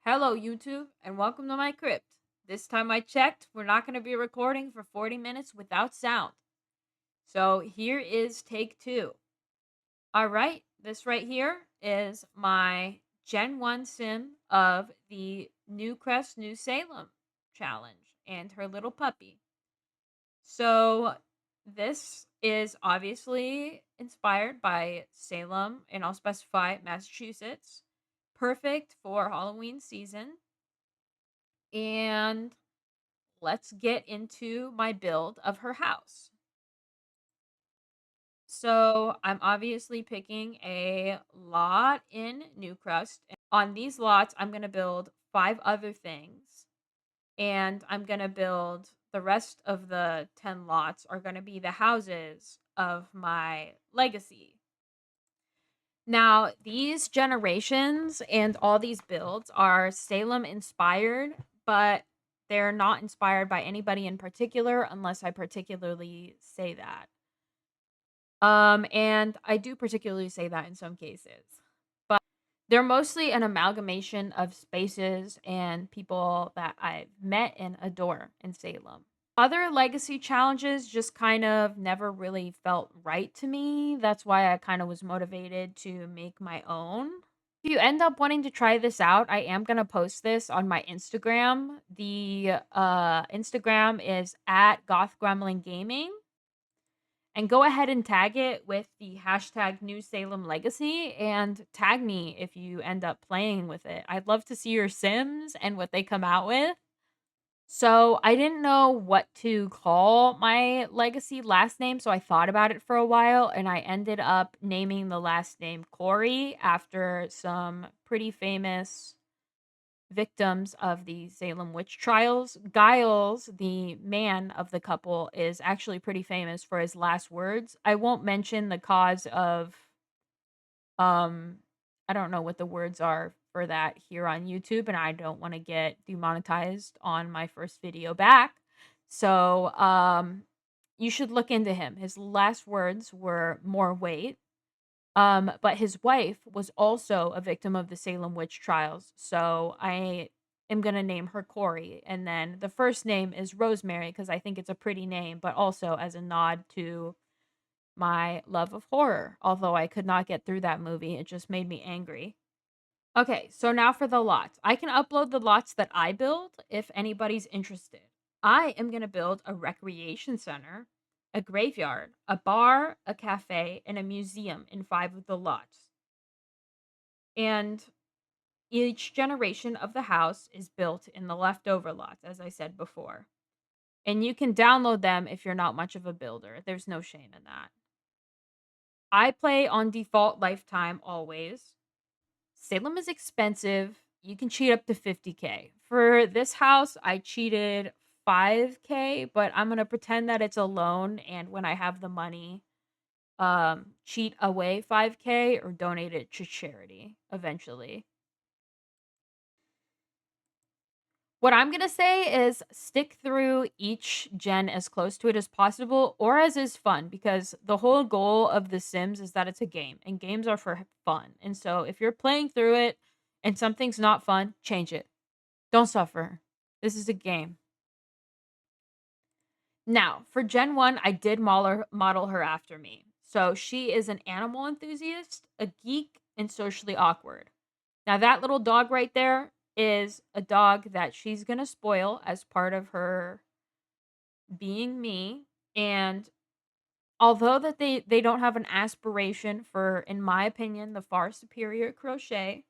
Hello, YouTube, and welcome to my crypt. This time I checked, we're not going to be recording for 40 minutes without sound. So here is take two. All right, this right here is my Gen 1 sim of the New Crest, New Salem challenge and her little puppy. So this is obviously inspired by Salem, and I'll specify Massachusetts. Perfect for Halloween season. And let's get into my build of her house. So I'm obviously picking a lot in Newcrest. On these lots, I'm going to build 5 other things. And I'm going to build the rest of the 10 lots are going to be the houses of my legacy. Now, these generations and all these builds are Salem inspired, but they're not inspired by anybody in particular unless I particularly say that. And I do particularly say that in some cases. But they're mostly an amalgamation of spaces and people that I've met and adore in Salem. Other legacy challenges just kind of never really felt right to me. That's why I kind of was motivated to make my own. If you end up wanting to try this out, I am going to post this on my Instagram. The Instagram is at Goth Gremlin Gaming. And go ahead and tag it with the hashtag New Salem Legacy and tag me if you end up playing with it. I'd love to see your Sims and what they come out with. So I didn't know what to call my legacy last name, so I thought about it for a while, and I ended up naming the last name Corey after some pretty famous victims of the Salem witch trials. Giles, the man of the couple, is actually pretty famous for his last words. I won't mention the cause of um I don't know what the words are for that here on YouTube, and I don't want to get demonetized on my first video back. So, you should look into him. His last words were more weight. But his wife was also a victim of the Salem witch trials. So I am going to name her Corey. And then the first name is Rosemary because I think it's a pretty name, but also as a nod to my love of horror. Although I could not get through that movie, it just made me angry. Okay, so now for the lots. I can upload the lots that I build if anybody's interested. I am going to build a recreation center, a graveyard, a bar, a cafe, and a museum in 5 of the lots. And each generation of the house is built in the leftover lots, as I said before. And you can download them if you're not much of a builder. There's no shame in that. I play on default lifetime always. Salem is expensive. You can cheat up to 50K. For this house, I cheated 5K, but I'm going to pretend that it's a loan, and when I have the money, cheat away 5K or donate it to charity eventually. What I'm gonna say is stick through each gen as close to it as possible or as is fun, because the whole goal of The Sims is that it's a game and games are for fun. And so if you're playing through it and something's not fun, change it. Don't suffer. This is a game. Now, for Gen 1, I did model her after me. So she is an animal enthusiast, a geek, and socially awkward. Now, that little dog right there is a dog that she's going to spoil as part of her being me. And although that they don't have an aspiration for, in my opinion, the far superior crochet,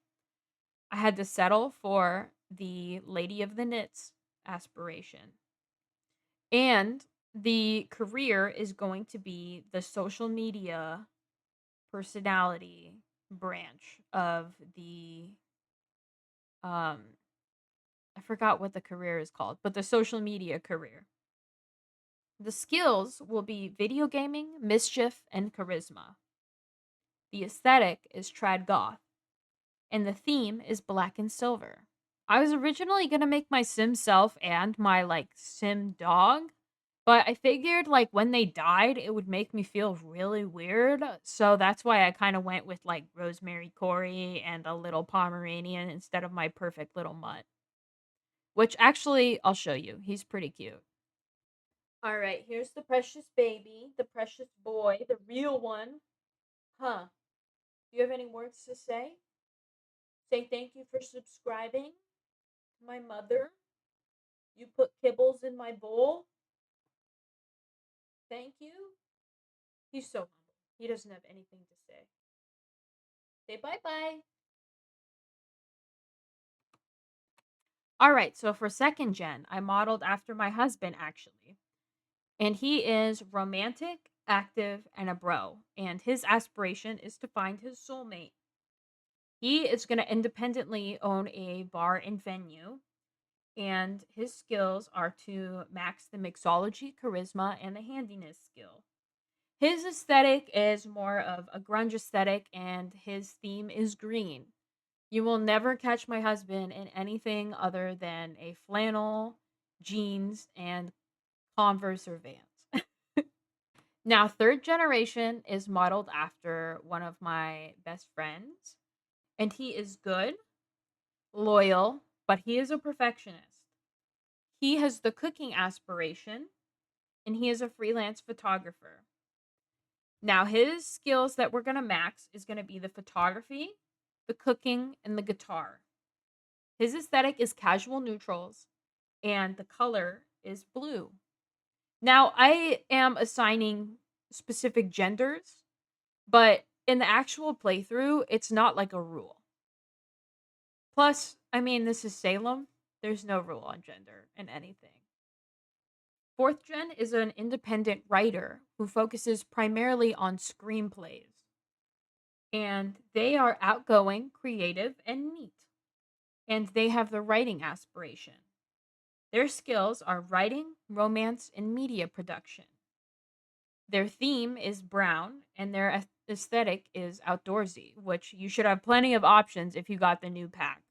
I had to settle for the Lady of the Knits aspiration. And the career is going to be the social media personality branch of the um I forgot what the career is called, but the social media career. The skills will be video gaming, mischief, and charisma. The aesthetic is trad goth, and the theme is black and silver. I was originally going to make my sim self and my sim dog, But I figured, like, when they died, it would make me feel really weird, so that's why I kinda went with, like, Rosemary Corey and a little Pomeranian instead of my perfect little mutt, which actually I'll show you, he's pretty cute. Alright, here's the precious baby, the precious boy, the real one. Huh. Do you have any words to say? Say thank you for subscribing to my mother. You put kibbles in my bowl. Thank you. He's so humble. He doesn't have anything to say. Say bye bye. All right, so for second gen, I modeled after my husband actually. And he is romantic, active, and a bro. And his aspiration is to find his soulmate. He is going to independently own a bar and venue. And his skills are to max the mixology, charisma, and the handiness skill. His aesthetic is more of a grunge aesthetic, and his theme is green. You will never catch my husband in anything other than a flannel, jeans, and Converse or Vans. Now, third generation is modeled after one of my best friends, and he is good, loyal, but he is a perfectionist. He has the cooking aspiration, and he is a freelance photographer. Now, his skills that we're going to max is going to be the photography, the cooking, and the guitar. His aesthetic is casual neutrals, and the color is blue. Now, I am assigning specific genders, but in the actual playthrough, it's not like a rule. Plus, I mean, this is Salem. There's no rule on gender in anything. Fourth gen is an independent writer who focuses primarily on screenplays. And they are outgoing, creative, and neat. And they have the writing aspiration. Their skills are writing, romance, and media production. Their theme is brown, and their aesthetic is outdoorsy, which you should have plenty of options if you got the new pack.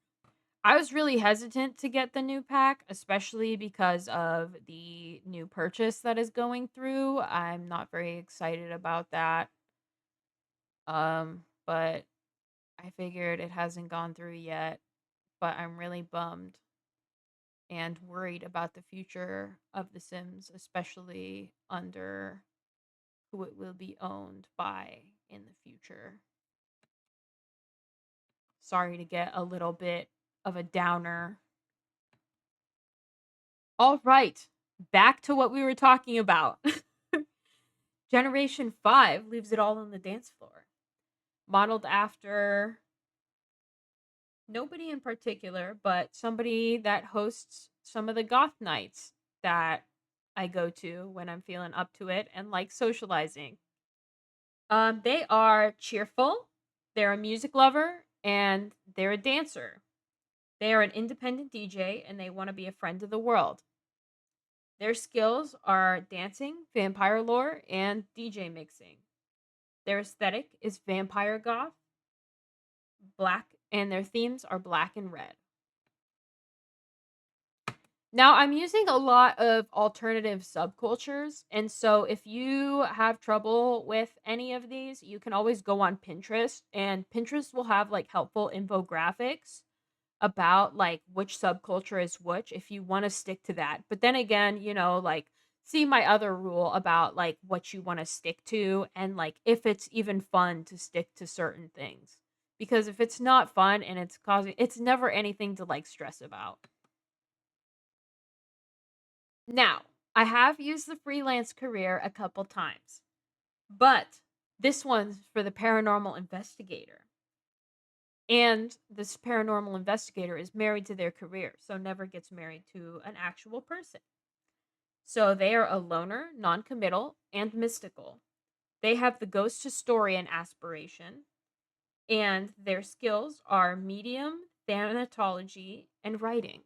I was really hesitant to get the new pack, especially because of the new purchase that is going through. I'm not very excited about that. But I figured it hasn't gone through yet, but I'm really bummed and worried about the future of The Sims, especially under who it will be owned by in the future. Sorry to get a little bit of a downer. All right, back to what we were talking about. Generation 5 leaves it all on the dance floor. Modeled after nobody in particular, but somebody that hosts some of the goth nights that I go to when I'm feeling up to it and like socializing. They are cheerful, they're a music lover, and they're a dancer. They are an independent DJ and they want to be a friend of the world. Their skills are dancing, vampire lore, and DJ mixing. Their aesthetic is vampire goth, black, and their themes are black and red. Now, I'm using a lot of alternative subcultures, and so if you have trouble with any of these, you can always go on Pinterest, and Pinterest will have like helpful infographics about like which subculture is which if you want to stick to that. But then again, like see my other rule about like what you want to stick to and like if it's even fun to stick to certain things. Because if it's not fun and it's never anything to like stress about. Now, I have used the freelance career a couple times, but this one's for the paranormal investigator. And this paranormal investigator is married to their career, so never gets married to an actual person. So they are a loner, non-committal, and mystical. They have the ghost historian aspiration, and their skills are medium, thanatology, and writing.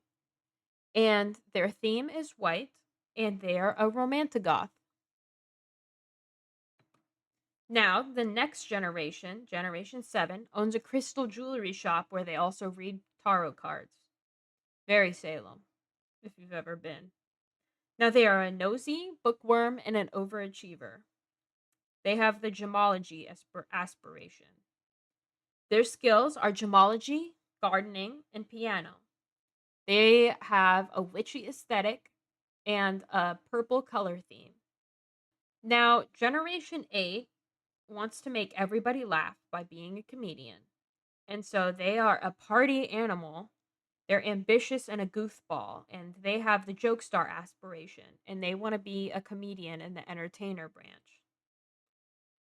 And their theme is white, and they are a romantigoth. Now, the next generation, Generation 7, owns a crystal jewelry shop where they also read tarot cards. Very Salem, if you've ever been. Now, they are a nosy, bookworm, and an overachiever. They have the gemology aspiration. Their skills are gemology, gardening, and piano. They have a witchy aesthetic and a purple color theme. Now, Generation 8 wants to make everybody laugh by being a comedian. And so they are a party animal. They're ambitious and a goofball, and they have the joke star aspiration, and they want to be a comedian in the entertainer branch.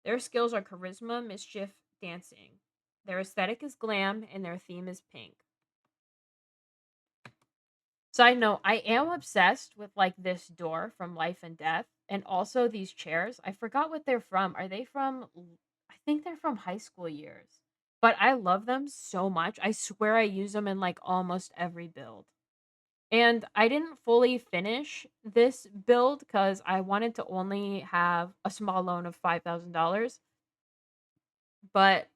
Their skills are charisma, mischief, dancing. Their aesthetic is glam, and their theme is pink. Side note, I am obsessed with like this door from Life and Death and also these chairs. I forgot what they're from. Are they from I think they're from high school years. But I love them so much. I swear I use them in like almost every build. And I didn't fully finish this build cuz I wanted to only have a small loan of $5,000, but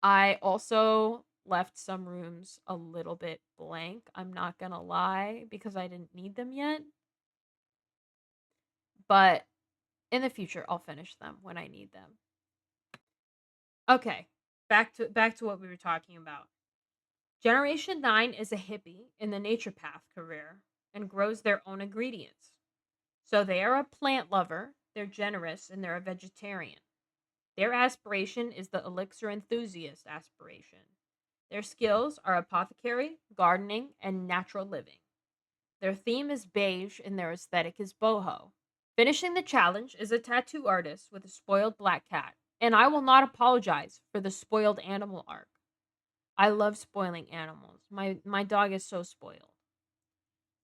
I also left some rooms a little bit blank. I'm not going to lie because I didn't need them yet. But in the future, I'll finish them when I need them. Okay, back to what we were talking about. Generation 9 is a hippie in the nature path career and grows their own ingredients. So they are a plant lover, they're generous, and they're a vegetarian. Their aspiration is the elixir enthusiast aspiration. Their skills are apothecary, gardening, and natural living. Their theme is beige and their aesthetic is boho. Finishing the challenge is a tattoo artist with a spoiled black cat, and I will not apologize for the spoiled animal arc. I love spoiling animals. My dog is so spoiled.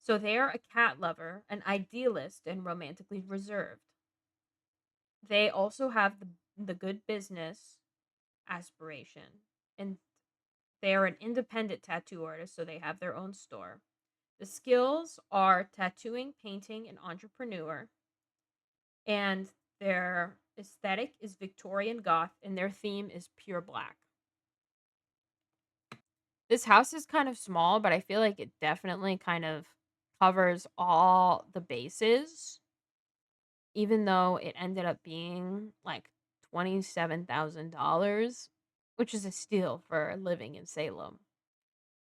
So they are a cat lover, an idealist, and romantically reserved. They also have the good business aspiration, and they are an independent tattoo artist, so they have their own store. The skills are tattooing, painting, and entrepreneur, and their aesthetic is Victorian goth, and their theme is pure black. This house is kind of small, but I feel like it definitely kind of covers all the bases, even though it ended up being like $27,000, which is a steal for living in Salem.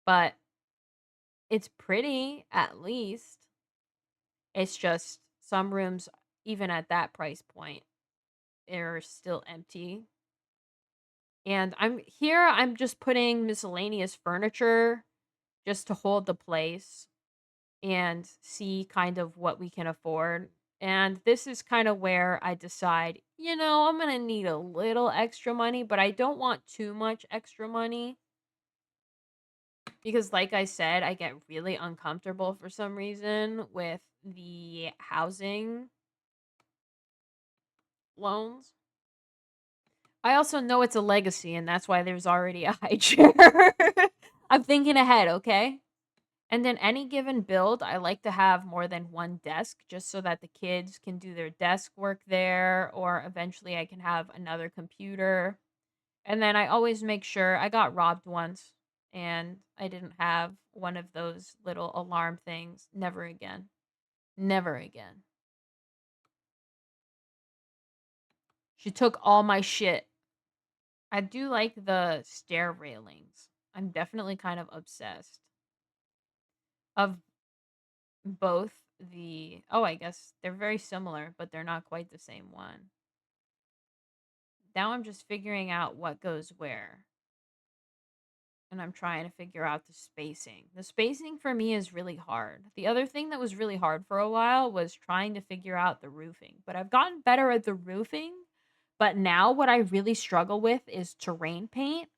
But it's pretty, at least. It's just some rooms, even at that price point, are still empty. And I'm just putting miscellaneous furniture just to hold the place and see kind of what we can afford. And this is kind of where I decide, I'm going to need a little extra money, but I don't want too much extra money because, like I said, I get really uncomfortable for some reason with the housing loans. I also know it's a legacy, and that's why there's already a high chair. I'm thinking ahead, okay? And then any given build, I like to have more than one desk just so that the kids can do their desk work there, or eventually I can have another computer. And then I always make sure I got robbed once and I didn't have one of those little alarm things. Never again. Never again. She took all my shit. I do like the stair railings. I'm definitely kind of obsessed. Of both I guess they're very similar, but they're not quite the same one. Now I'm just figuring out what goes where. And I'm trying to figure out the spacing. The spacing for me is really hard. The other thing that was really hard for a while was trying to figure out the roofing. But I've gotten better at the roofing. But now what I really struggle with is terrain paint.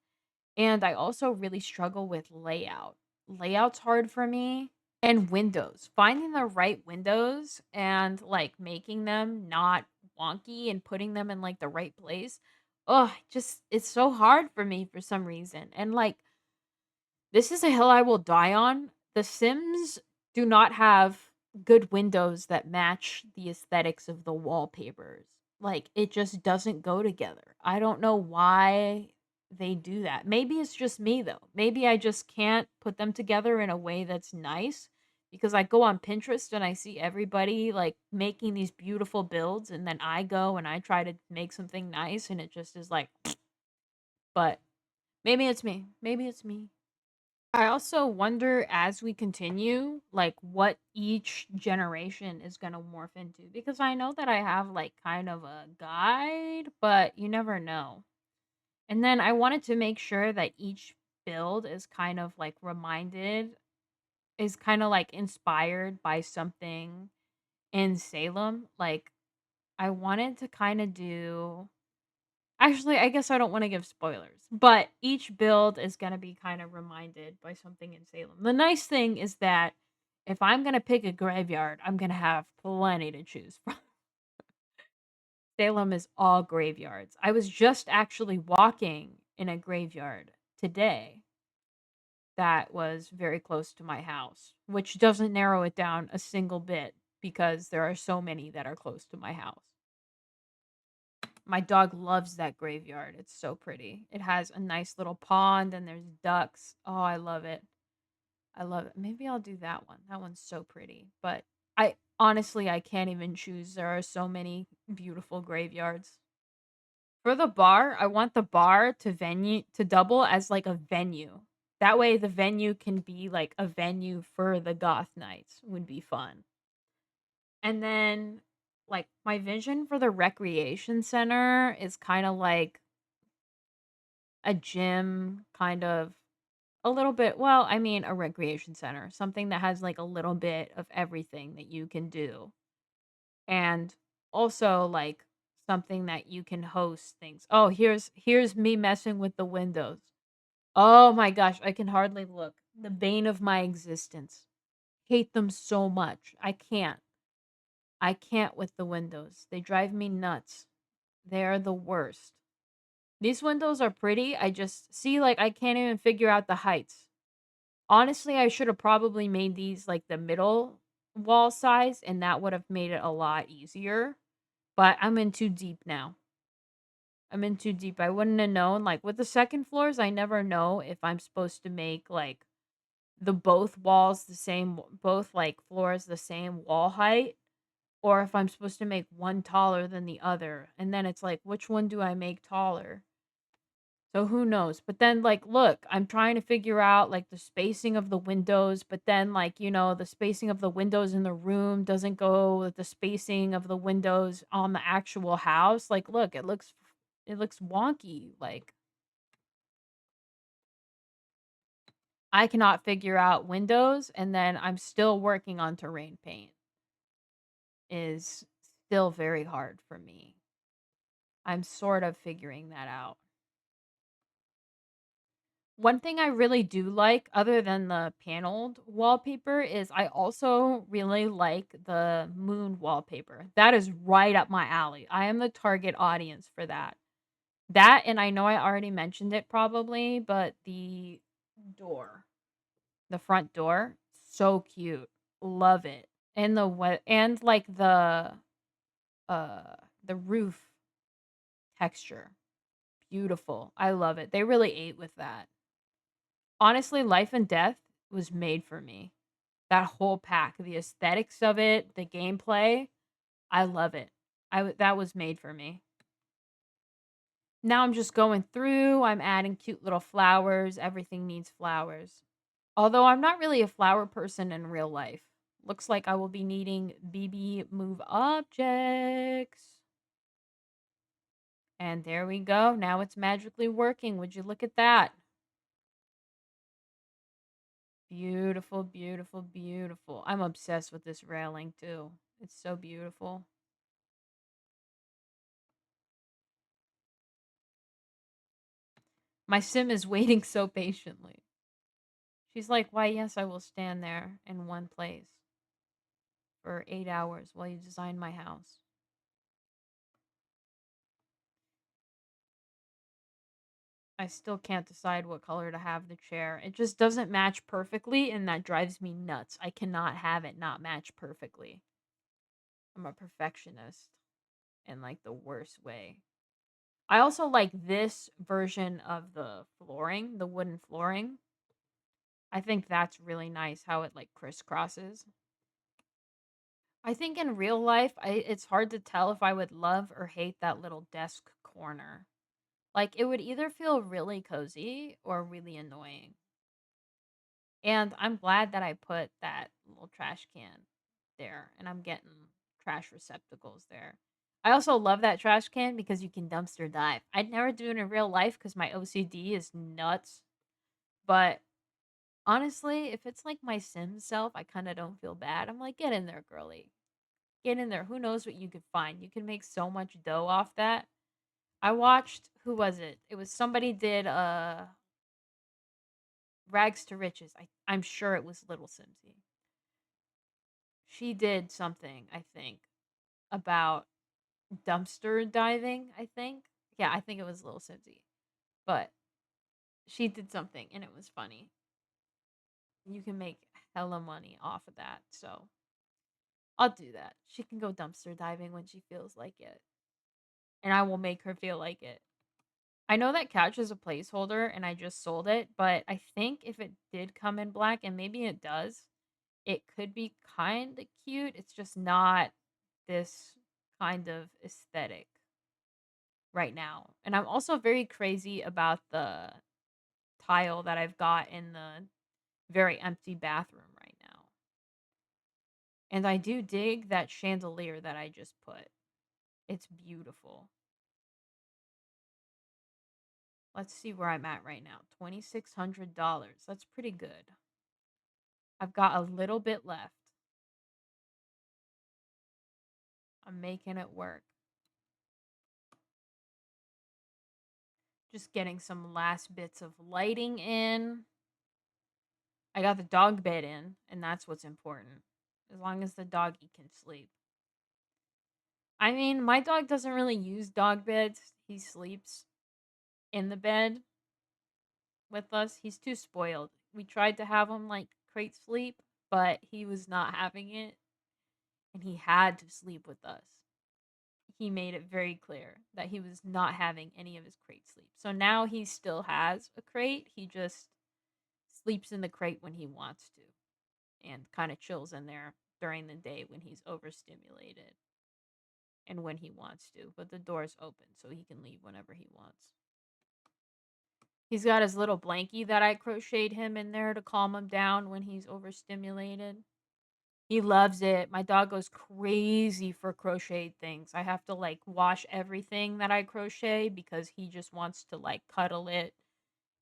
And I also really struggle with layout. Layout's hard for me. And windows. Finding the right windows and like making them not wonky and putting them in like the right place. Oh, just it's so hard for me for some reason. And like this is a hill I will die on. The Sims do not have good windows that match the aesthetics of the wallpapers. Like, it just doesn't go together. I don't know why they do that. Maybe it's just me, though. Maybe I just can't put them together in a way that's nice because I go on Pinterest and I see everybody like making these beautiful builds, and then I go and I try to make something nice and it just is like, but maybe it's me. Maybe it's me. I also wonder as we continue, like what each generation is going to morph into because I know that I have like kind of a guide, but you never know. And then I wanted to make sure that each build is kind of like is kind of like inspired by something in Salem. Like I wanted to kind of do actually, I guess I don't want to give spoilers, but each build is going to be kind of reminded by something in Salem. The nice thing is that if I'm going to pick a graveyard, I'm going to have plenty to choose from. Salem is all graveyards. I was just actually walking in a graveyard today that was very close to my house, which doesn't narrow it down a single bit because there are so many that are close to my house. My dog loves that graveyard. It's so pretty. It has a nice little pond and there's ducks. Oh, I love it. I love it. Maybe I'll do that one. That one's so pretty. But I honestly I can't even choose. There are so many beautiful graveyards. For the bar, I want the bar to double as like a venue. That way the venue can be like a venue for the goth nights would be fun. And then like my vision for the recreation center is kind of like a gym, kind of a little bit, well, I mean a recreation center, something that has like a little bit of everything that you can do. And also like something that you can host things. Oh, here's me messing with the windows. Oh my gosh, I can hardly look. The bane of my existence. Hate them so much. I can't. I can't with the windows. They drive me nuts. They are the worst. These windows are pretty. I just see like I can't even figure out the heights. Honestly, I should have probably made these like the middle wall size and that would have made it a lot easier. But I'm in too deep now. I'm in too deep. I wouldn't have known. Like with the second floors, I never know if I'm supposed to make like the both walls the same, both like floors the same wall height, or if I'm supposed to make one taller than the other. And then it's like, which one do I make taller? So who knows? But then like look, I'm trying to figure out like the spacing of the windows, but then like, the spacing of the windows in the room doesn't go with the spacing of the windows on the actual house. Like look, it looks wonky. Like I cannot figure out windows and then I'm still working on terrain paint is still very hard for me. I'm sort of figuring that out. One thing I really do like, other than the paneled wallpaper, is I also really like the moon wallpaper. That is right up my alley. I am the target audience for that. That, and I know I already mentioned it probably, but door, the front door, so cute. Love it. And and like the roof texture. Beautiful. I love it. They really ate with that. Honestly, Life and Death was made for me. That whole pack, the aesthetics of it, the gameplay, I love it. That was made for me. Now I'm just going through, I'm adding cute little flowers. Everything needs flowers. Although I'm not really a flower person in real life. Looks like I will be needing BB move objects. And there we go. Now it's magically working. Would you look at that? Beautiful, beautiful, beautiful. I'm obsessed with this railing too. It's so beautiful. My sim is waiting so patiently. She's like, why, yes, I will stand there in one place for 8 hours while you design my house. I still can't decide what color to have the chair. It just doesn't match perfectly, and that drives me nuts. I cannot have it not match perfectly. I'm a perfectionist in like the worst way. I also like this version of the flooring, the wooden flooring. I think that's really nice how it, like, crisscrosses. I think in real life, it's hard to tell if I would love or hate that little desk corner. Like, it would either feel really cozy or really annoying. And I'm glad that I put that little trash can there, and I'm getting trash receptacles there. I also love that trash can because you can dumpster dive. I'd never do it in real life because my OCD is nuts. But honestly, if it's like my Sims self, I kind of don't feel bad. I'm like, get in there, girly. Get in there. Who knows what you could find? You can make so much dough off that. I watched, who was it? It was somebody did Rags to Riches. I'm sure it was Little Simsy. She did something, I think, about dumpster diving, I think. Yeah, I think it was Little Simsy. But she did something and it was funny. You can make hella money off of that. So I'll do that. She can go dumpster diving when she feels like it. And I will make her feel like it. I know that couch is a placeholder and I just sold it, but I think if it did come in black, and maybe it does, it could be kind of cute. It's just not this kind of aesthetic right now. And I'm also very crazy about the tile that I've got in the very empty bathroom right now. And I do dig that chandelier that I just put. It's beautiful. Let's see where I'm at right now. $2,600. That's pretty good. I've got a little bit left. I'm making it work. Just getting some last bits of lighting in. I got the dog bed in, and that's what's important. As long as the doggy can sleep. I mean, my dog doesn't really use dog beds. He sleeps in the bed with us. He's too spoiled. We tried to have him like crate sleep, but he was not having it, and he had to sleep with us. He made it very clear that he was not having any of his crate sleep. So now he still has a crate. He just sleeps in the crate when he wants to and kind of chills in there during the day when he's overstimulated and when he wants to. But the door's open so he can leave whenever he wants. He's got his little blankie that I crocheted him in there to calm him down when he's overstimulated. He loves it. My dog goes crazy for crocheted things. I have to like wash everything that I crochet because he just wants to like cuddle it,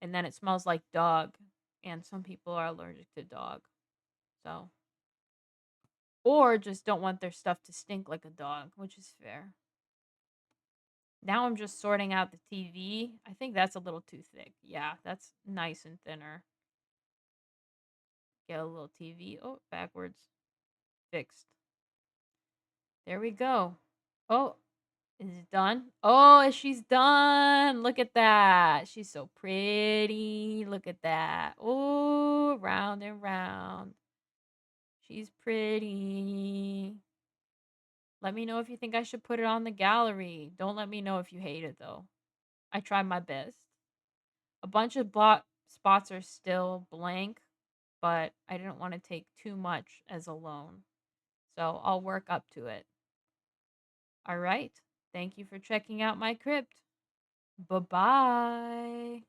and then it smells like dog, and some people are allergic to dog. So, or just don't want their stuff to stink like a dog, which is fair. Now I'm just sorting out the TV. I think that's a little too thick. Yeah, that's nice and thinner. Get a little TV. Oh, backwards. Fixed. There we go. Oh, is it done? Oh, she's done. Look at that. She's so pretty. Look at that. Oh, round and round. She's pretty. Let me know if you think I should put it on the gallery. Don't let me know if you hate it, though. I tried my best. A bunch of spots are still blank, but I didn't want to take too much as a loan. So I'll work up to it. All right. Thank you for checking out my crypt. Bye bye.